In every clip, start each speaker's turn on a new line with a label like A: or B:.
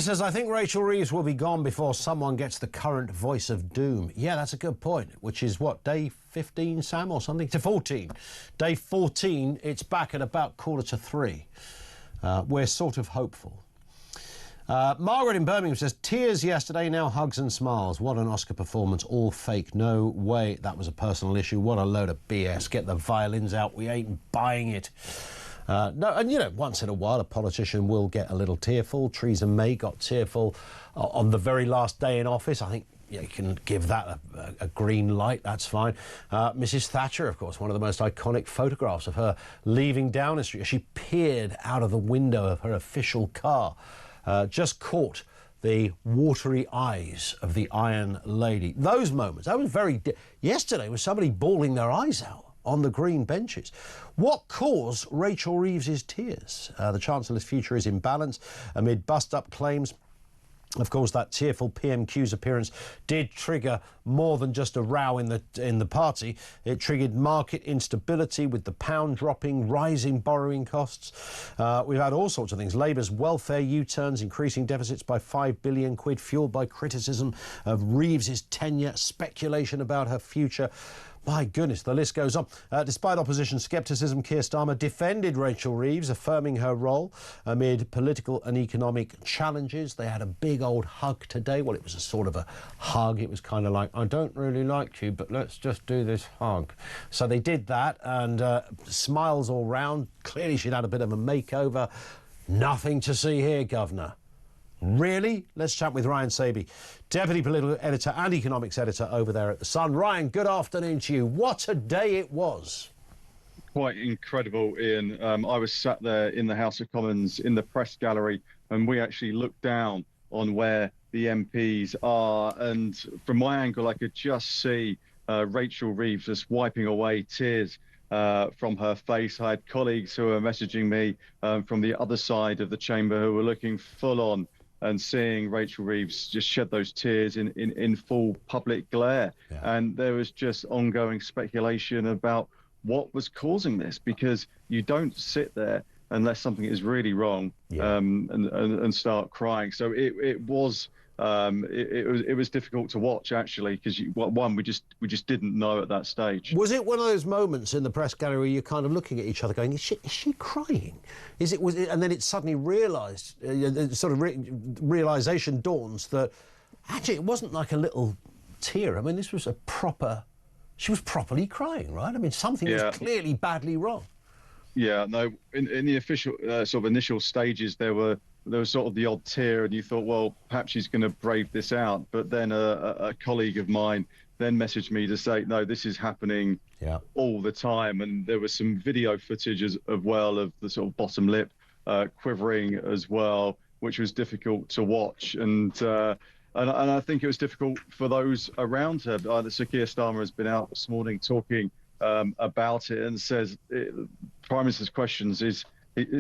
A: says, I think Rachel Reeves will be gone before someone gets the current voice of doom. Yeah, that's a good point, which is what, day 15, Sam, or something? To 14. Day 14, it's back at about 2:45. We're sort of hopeful. Margaret in Birmingham says, tears yesterday, now hugs and smiles. What an Oscar performance, all fake. No way that was a personal issue. What a load of BS. Get the violins out, we ain't buying it. No, and you know, once in a while a politician will get a little tearful. Theresa May got tearful on the very last day in office. I think you can give that a green light, that's fine. Mrs Thatcher, of course, one of the most iconic photographs of her leaving Downing Street as she peered out of the window of her official car, just caught the watery eyes of the Iron Lady. Those moments, that was very... Yesterday was somebody bawling their eyes out on the green benches. What caused Rachel Reeves's tears? The Chancellor's future is in balance amid bust-up claims. Of course, that tearful PMQ's appearance did trigger more than just a row in the party. It triggered market instability with the pound dropping, rising borrowing costs. We've had all sorts of things. Labour's welfare U-turns, increasing deficits by £5 billion, fuelled by criticism of Reeves's tenure, speculation about her future. My goodness, the list goes on. Despite opposition scepticism, Keir Starmer defended Rachel Reeves, affirming her role amid political and economic challenges. They had a big old hug today. Well, it was a sort of a hug. It was kind of like, I don't really like you, but let's just do this hug. So they did that, and smiles all round. Clearly she'd had a bit of a makeover. Nothing to see here, Governor. Really? Let's chat with Ryan Saby, Deputy Political Editor and Economics Editor over there at The Sun. Ryan, good afternoon to you. What a day it was.
B: Quite incredible, Ian. I was sat there in the House of Commons in the press gallery, and we actually looked down on where the MPs are. And from my angle, I could just see Rachel Reeves just wiping away tears from her face. I had colleagues who were messaging me from the other side of the chamber who were looking full on and seeing Rachel Reeves just shed those tears in full public glare. Yeah. And there was just ongoing speculation about what was causing this, because you don't sit there unless something is really wrong, yeah, and start crying. So it was difficult to watch, actually, because one, we just didn't know at that stage.
A: Was it one of those moments in the press gallery where you're kind of looking at each other going, is she crying? And then it suddenly realised, realisation dawns that actually it wasn't like a little tear. I mean, this was she was properly crying, right? I mean, something was clearly badly wrong.
B: Yeah, no, in the official sort of initial stages, there was sort of the odd tear, and you thought, well, perhaps she's going to brave this out. But then a colleague of mine then messaged me to say, no, this is happening all the time. And there was some video footage as well of the sort of bottom lip quivering as well, which was difficult to watch. And I think it was difficult for those around her. Sir Keir Starmer has been out this morning talking about it, and says Prime Minister's questions is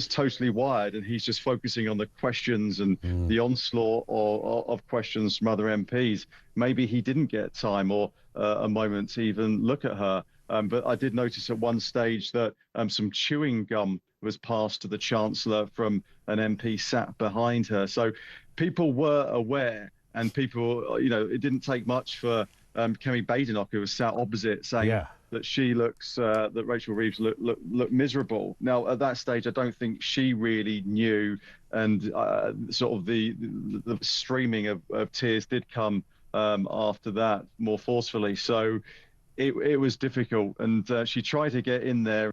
B: totally wired, and he's just focusing on the questions and the onslaught of questions from other MPs. Maybe he didn't get time or a moment to even look at her. But I did notice at one stage that some chewing gum was passed to the Chancellor from an MP sat behind her. So people were aware, and people, it didn't take much for Kemi Badenoch, who was sat opposite, saying that she looks, that Rachel Reeves look miserable. Now, at that stage, I don't think she really knew, and sort of the streaming of tears did come after that more forcefully. So it was difficult, and she tried to get in there.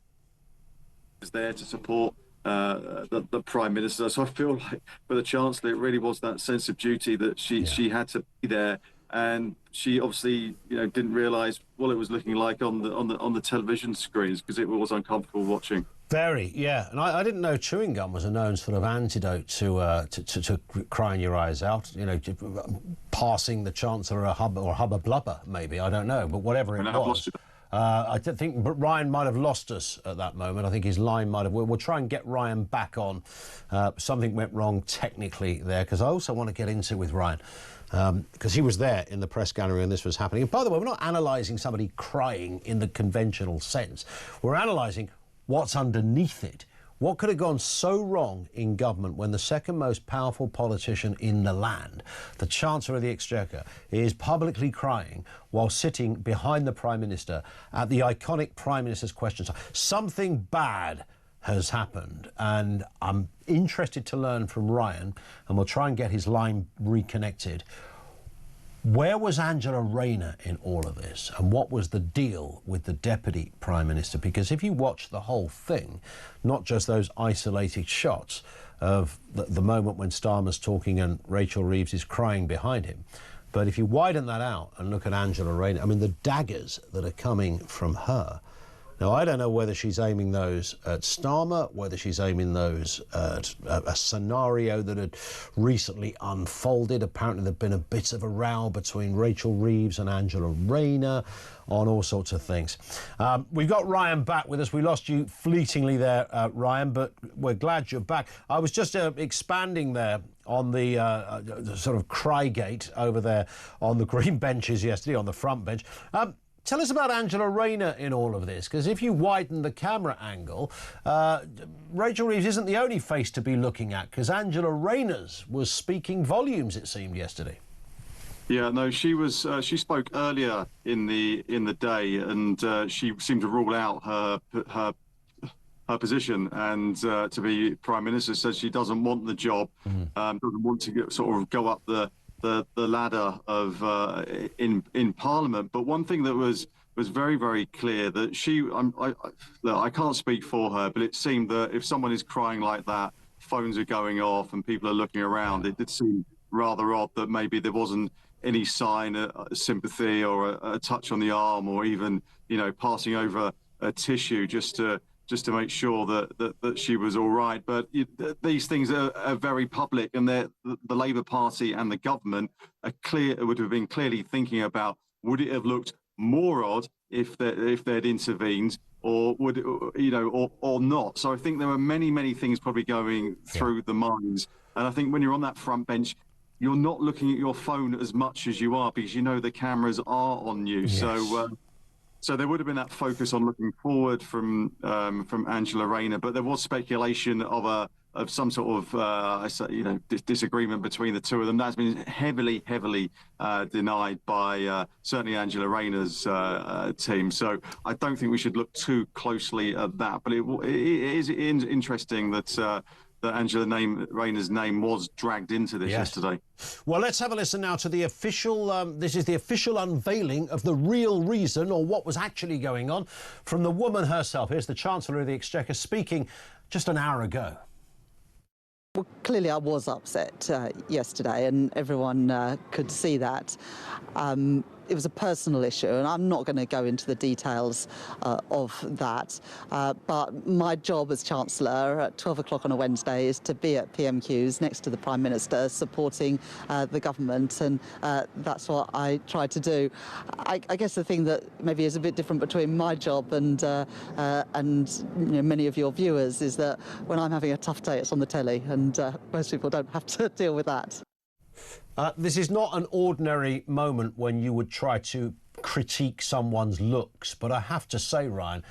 B: Was there to support the Prime Minister. So I feel like for the Chancellor, it really was that sense of duty that she had to be there. And she obviously, didn't realise what it was looking like on the television screens, because it was uncomfortable watching.
A: Very, yeah. And I didn't know chewing gum was a known sort of antidote to crying your eyes out. Passing the Chancellor a hubba blubber, maybe, I don't know, but whatever it was. I think Ryan might have lost us at that moment. I think his line might have... We'll try and get Ryan back on. Something went wrong technically there, because I also want to get into with Ryan, because he was there in the press gallery when this was happening. And by the way, we're not analysing somebody crying in the conventional sense. We're analysing what's underneath it. What could have gone so wrong in government when the second most powerful politician in the land, the Chancellor of the Exchequer, is publicly crying while sitting behind the Prime Minister at the iconic Prime Minister's question time? Something bad has happened, and I'm interested to learn from Ryan, and we'll try and get his line reconnected. Where was Angela Rayner in all of this, and what was the deal with the Deputy Prime Minister? Because if you watch the whole thing, not just those isolated shots of the moment when Starmer's talking and Rachel Reeves is crying behind him, but if you widen that out and look at Angela Rayner, I mean, the daggers that are coming from her. Now, I don't know whether she's aiming those at Starmer, whether she's aiming those at a scenario that had recently unfolded. Apparently, there'd been a bit of a row between Rachel Reeves and Angela Rayner on all sorts of things. We've got Ryan back with us. We lost you fleetingly there, Ryan, but we're glad you're back. I was just expanding there on the sort of Crygate over there on the green benches yesterday, on the front bench. Tell us about Angela Rayner in all of this, because if you widen the camera angle, Rachel Reeves isn't the only face to be looking at, because Angela Rayner's was speaking volumes, it seemed, yesterday.
C: Yeah, no, she was. She spoke earlier in the day, and she seemed to rule out her position, and to be Prime Minister, says she doesn't want the job, doesn't want to sort of go up the ladder of in Parliament. But one thing that was very, very clear, that I can't speak for her, but it seemed that if someone is crying like that, phones are going off and people are looking around. It did seem rather odd that maybe there wasn't any sign of sympathy or a touch on the arm, or even, you know, passing over a tissue just to make sure that she was all right. But these things are very public, and the Labour Party and the government would have been clearly thinking about, would it have looked more odd if they'd intervened, or would it, you know, or not? So I think there were many things probably going through the minds. And I think when you're on that front bench, you're not looking at your phone as much as you are, because you know the cameras are on you. Yes. So there would have been that focus on looking forward from Angela Rayner, but there was speculation of some sort of disagreement between the two of them. That's been heavily denied by certainly Angela Rayner's team. So I don't think we should look too closely at that. But it is interesting that Angela Rayner's name was dragged into this yesterday.
A: Well, let's have a listen now to the official, this is the official unveiling of the real reason, or what was actually going on, from the woman herself. Here's the Chancellor of the Exchequer speaking just an hour ago.
D: Well, clearly I was upset yesterday, and everyone could see that. It was a personal issue, and I'm not going to go into the details of that. But my job as Chancellor at 12 o'clock on a Wednesday is to be at PMQs next to the Prime Minister, supporting the government, and that's what I try to do. I guess the thing that maybe is a bit different between my job and many of your viewers is that when I'm having a tough day, it's on the telly, and most people don't have to deal with that.
A: This is not an ordinary moment when you would try to critique someone's looks, but I have to say, Ryan,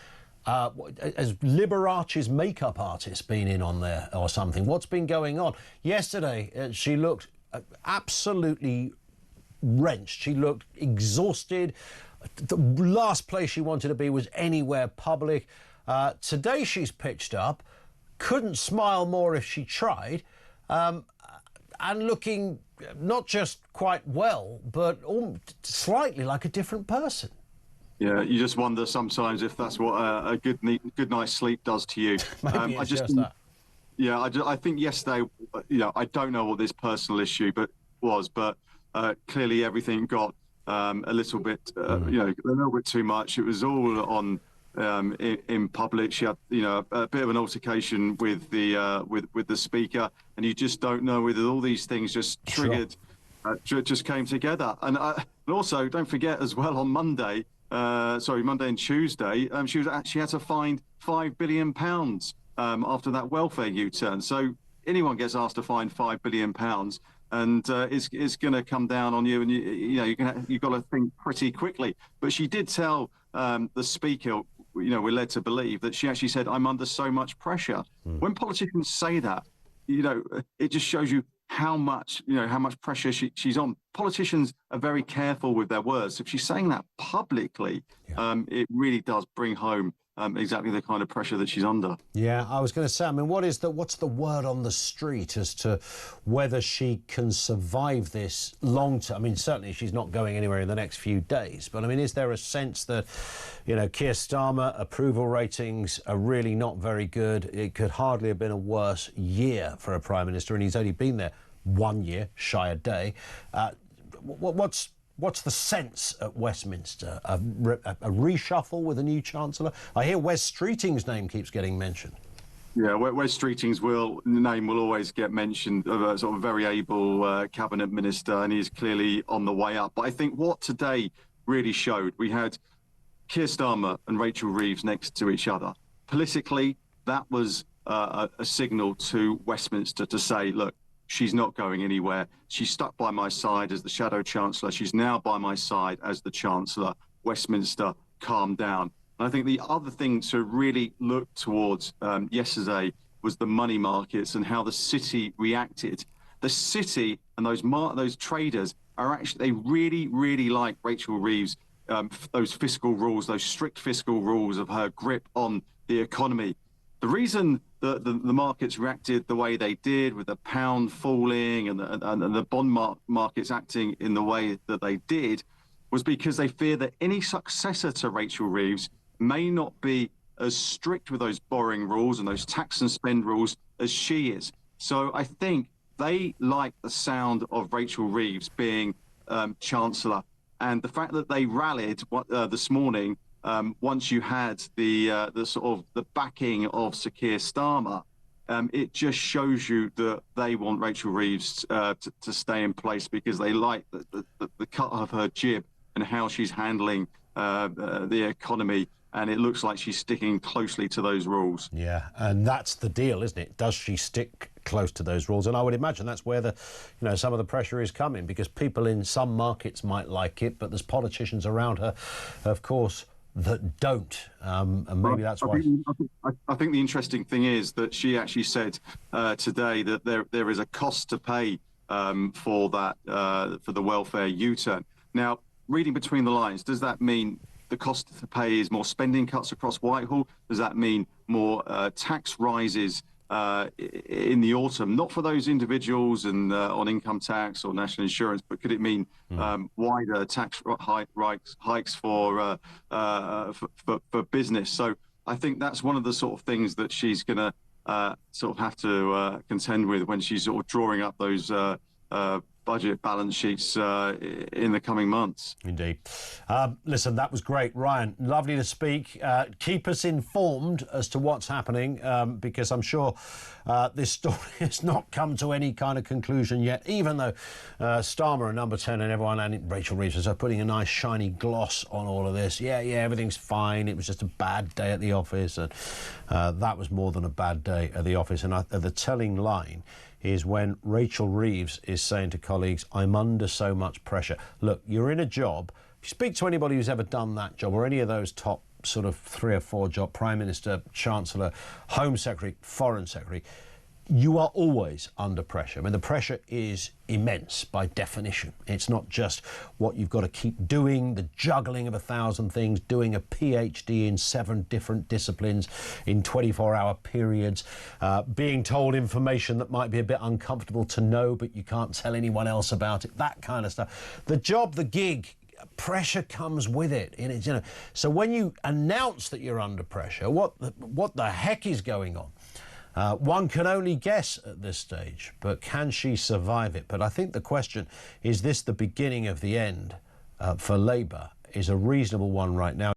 A: has Liberace's makeup artist been in on there or something? What's been going on? Yesterday, she looked absolutely wrenched. She looked exhausted. The last place she wanted to be was anywhere public. Today, she's pitched up, couldn't smile more if she tried, and looking not just quite well, but slightly like a different person.
C: Yeah, you just wonder sometimes if that's what a good night's sleep does to you.
A: Maybe it's just that.
C: Yeah, I think yesterday, I don't know what this personal issue was, but clearly everything got a little bit, a little bit too much. It was all on in public. She had, a bit of an altercation with the speaker, and you just don't know whether all these things just triggered, just came together. And also, don't forget as well, on Monday and Tuesday, she had to find £5 billion after that welfare U-turn. So anyone gets asked to find £5 billion, and it's going to come down on you, and you've got to think pretty quickly. But she did tell the speaker we're led to believe that she actually said, "I'm under so much pressure." When politicians say that, it just shows you how much pressure she's on. Politicians are very careful with their words. If she's saying that publicly, it really does bring home exactly the kind of pressure that she's under.
A: Yeah, I was going to say, I mean, what's the word on the street as to whether she can survive this long term? I mean, certainly she's not going anywhere in the next few days, but I mean, is there a sense that, Keir Starmer approval ratings are really not very good? It could hardly have been a worse year for a Prime Minister, and he's only been there 1 year, shy a day. What's the sense at Westminster? A reshuffle with a new Chancellor? I hear Wes Streeting's name keeps getting mentioned.
C: Yeah, Wes Streeting's name will always get mentioned, of a sort of very able cabinet minister, and he's clearly on the way up. But I think what today really showed, we had Keir Starmer and Rachel Reeves next to each other. Politically, that was a signal to Westminster to say, look, she's not going anywhere. She's stuck by my side as the Shadow Chancellor. She's now by my side as the Chancellor. Westminster, calm down. And I think the other thing to really look towards yesterday was the money markets and how the city reacted. The city and those traders are actually, they really, really like Rachel Reeves, those fiscal rules, those strict fiscal rules of her grip on the economy. The reason the markets reacted the way they did, with the pound falling and the bond markets acting in the way that they did, was because they fear that any successor to Rachel Reeves may not be as strict with those borrowing rules and those tax and spend rules as she is. So I think they like the sound of Rachel Reeves being Chancellor, and the fact that they rallied this morning. Once you had the sort of the backing of Sir Keir Starmer, it just shows you that they want Rachel Reeves to stay in place, because they like the cut of her jib and how she's handling the economy. And it looks like she's sticking closely to those rules.
A: Yeah, and that's the deal, isn't it? Does she stick close to those rules? And I would imagine that's where some of the pressure is coming, because people in some markets might like it, but there's politicians around her, of course, that don't, and maybe that's why.
C: I think the interesting thing is that she actually said today that there is a cost to pay for the welfare U-turn. Now, reading between the lines, does that mean the cost to pay is more spending cuts across Whitehall? Does that mean more tax rises in the autumn, not for those individuals and on income tax or national insurance, but could it mean wider tax hikes for business? So I think that's one of the sort of things that she's going to sort of have to contend with when she's sort of drawing up those budget balance sheets in the coming months.
A: Indeed. Listen, that was great, Ryan. Lovely to speak. Keep us informed as to what's happening, because I'm sure this story has not come to any kind of conclusion yet, even though Starmer and Number 10 and everyone, and Rachel Reeves, are putting a nice shiny gloss on all of this. Yeah, everything's fine. It was just a bad day at the office, and that was more than a bad day at the office. And the telling line is when Rachel Reeves is saying to colleagues, I'm under so much pressure. Look, you're in a job. If you speak to anybody who's ever done that job, or any of those top sort of 3 or 4 job, Prime Minister, Chancellor, Home Secretary, Foreign Secretary, you are always under pressure. I mean, the pressure is immense by definition. It's not just what you've got to keep doing, the juggling of 1,000 things, doing a PhD in 7 different disciplines in 24-hour periods, being told information that might be a bit uncomfortable to know, but you can't tell anyone else about it, that kind of stuff. The job, the gig, pressure comes with it. And it's, so when you announce that you're under pressure, what the heck is going on? One can only guess at this stage, but can she survive it? But I think the question, is this the beginning of the end for Labour, is a reasonable one right now.